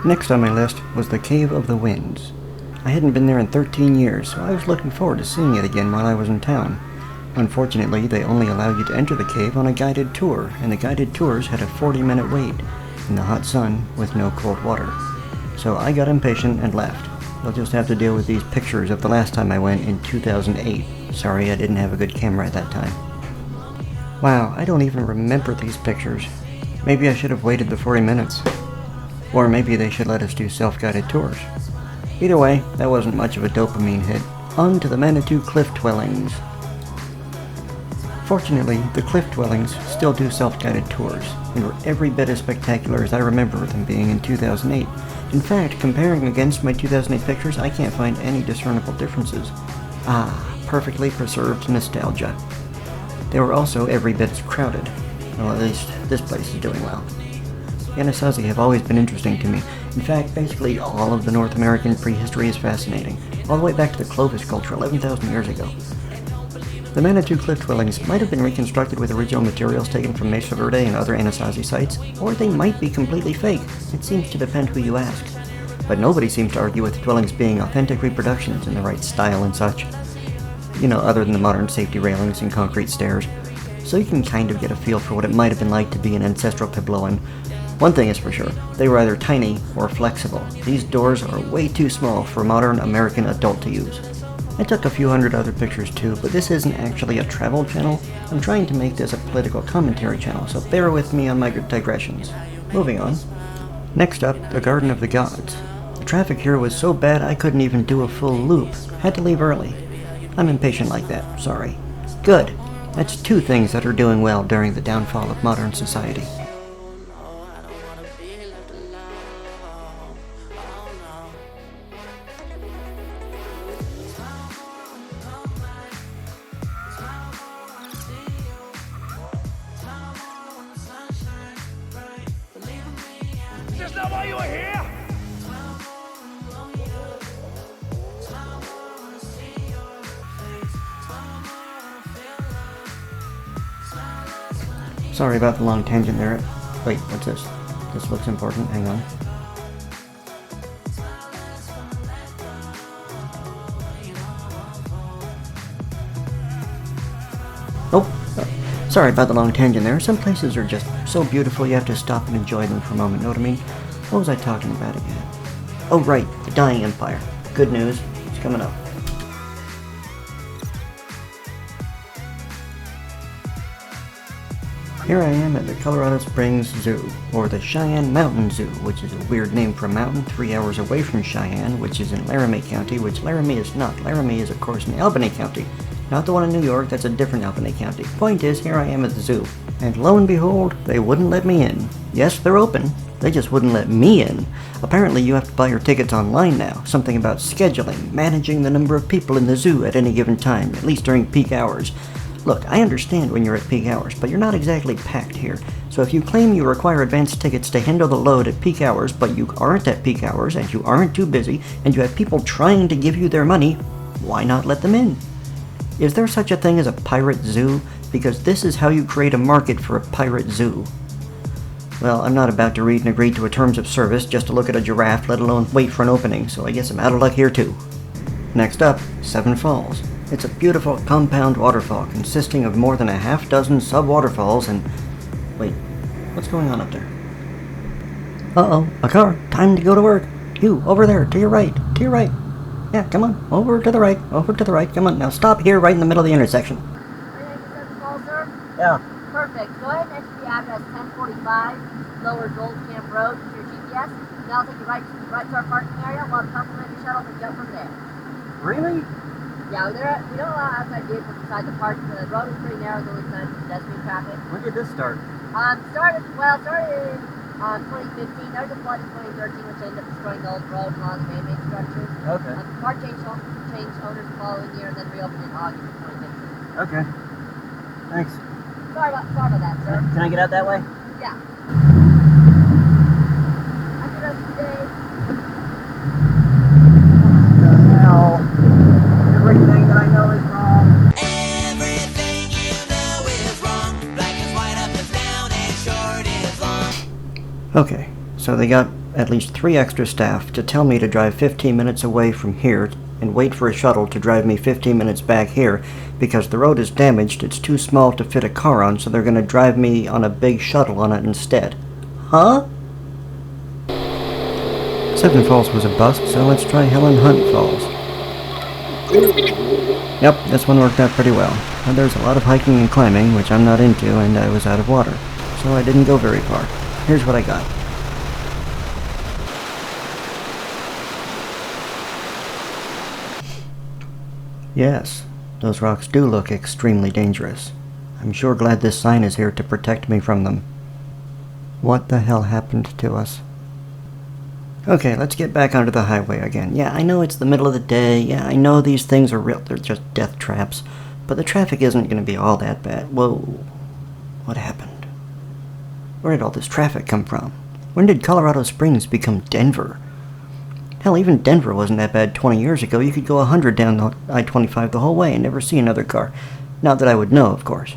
Next on my list was the Cave of the Winds. I hadn't been there in 13 years, so I was looking forward to seeing it again while I was in town. Unfortunately, they only allow you to enter the cave on a guided tour, and the guided tours had a 40-minute wait in the hot sun with no cold water. So I got impatient and left. You'll just have to deal with these pictures of the last time I went in 2008. Sorry, I didn't have a good camera at that time. Wow, I don't even remember these pictures. Maybe I should have waited the 40 minutes. Or maybe they should let us do self-guided tours. Either way, that wasn't much of a dopamine hit. On to the Manitou cliff dwellings. Fortunately, the cliff dwellings still do self-guided tours, and were every bit as spectacular as I remember them being in 2008. In fact, comparing against my 2008 pictures, I can't find any discernible differences. Ah, perfectly preserved nostalgia. They were also every bit as crowded. Well, at least this place is doing well. The Anasazi have always been interesting to me. In fact, basically all of the North American prehistory is fascinating, all the way back to the Clovis culture 11,000 years ago. The Manitou cliff dwellings might have been reconstructed with original materials taken from Mesa Verde and other Anasazi sites, or they might be completely fake. It seems to depend who you ask. But nobody seems to argue with the dwellings being authentic reproductions in the right style and such. You know, other than the modern safety railings and concrete stairs. So you can kind of get a feel for what it might have been like to be an ancestral Puebloan. One thing is for sure, they were either tiny or flexible. These doors are way too small for a modern American adult to use. I took a few hundred other pictures too, but this isn't actually a travel channel. I'm trying to make this a political commentary channel, so bear with me on my digressions. Moving on. Next up, the Garden of the Gods. The traffic here was so bad I couldn't even do a full loop. Had to leave early. I'm impatient like that, sorry. Good. That's two things that are doing well during the downfall of modern society. Is that why you were here? Sorry about the long tangent there. Wait, what's this? This looks important. Hang on. Oh, sorry about the long tangent there. Some places are just so beautiful you have to stop and enjoy them for a moment. Know what I mean? What was I talking about again? Oh, right. The dying empire. Good news. It's coming up. Here I am at the Colorado Springs Zoo, or the Cheyenne Mountain Zoo, which is a weird name for a mountain 3 hours away from Cheyenne, which is in Laramie County, which Laramie is not. Laramie is, of course, in Albany County. Not the one in New York, that's a different Albany County. Point is, here I am at the zoo. And lo and behold, they wouldn't let me in. Yes, they're open. They just wouldn't let me in. Apparently you have to buy your tickets online now. Something about scheduling, managing the number of people in the zoo at any given time, at least during peak hours. Look, I understand when you're at peak hours, but you're not exactly packed here. So if you claim you require advance tickets to handle the load at peak hours, but you aren't at peak hours, and you aren't too busy, and you have people trying to give you their money, why not let them in? Is there such a thing as a pirate zoo? Because this is how you create a market for a pirate zoo. Well, I'm not about to read and agree to a terms of service just to look at a giraffe, let alone wait for an opening, so I guess I'm out of luck here too. Next up, Seven Falls. It's a beautiful compound waterfall consisting of more than a half-dozen sub-waterfalls and... Wait, what's going on up there? Uh-oh, a car. Time to go to work. You, over there, to your right, to your right. Yeah, come on, over to the right, come on. Now stop here right in the middle of the intersection. Yeah. Perfect. Go ahead and enter the address 1045 Lower Gold Camp Road to your GPS. That'll take you right to our parking area. We'll have a complimentary shuttle to go from there. Really? Yeah, we don't allow outside vehicles inside the park. The road is pretty narrow, it's only designed for pedestrian traffic. When did this start? Started in 2015. There was a flood in 2013, which ended up destroying the old road and a lot of the man-made structures. Okay. The park changed owners the following year and then reopened in August of 2015. Okay. Thanks. Sorry about that, sir. Can I get out that way? Yeah. Have the rest of the day. What the hell? Everything that I know is wrong. Everything you know is wrong. Black is white, up is down, and short is long. Okay, so they got at least 3 extra staff to tell me to drive 15 minutes away from here and wait for a shuttle to drive me 15 minutes back here because the road is damaged, it's too small to fit a car on, so they're going to drive me on a big shuttle on it instead. Huh? Seven Falls was a bust, so let's try Helen Hunt Falls. Yep, this one worked out pretty well. But there's a lot of hiking and climbing, which I'm not into, and I was out of water, so I didn't go very far. Here's what I got. Yes, those rocks do look extremely dangerous. I'm sure glad this sign is here to protect me from them. What the hell happened to us? Okay, let's get back onto the highway again. Yeah, I know it's the middle of the day. Yeah, I know these things are real. They're just death traps. But the traffic isn't going to be all that bad. Whoa. What happened? Where did all this traffic come from? When did Colorado Springs become Denver? Hell, even Denver wasn't that bad 20 years ago. You could go 100 down I-25 the whole way and never see another car. Not that I would know, of course.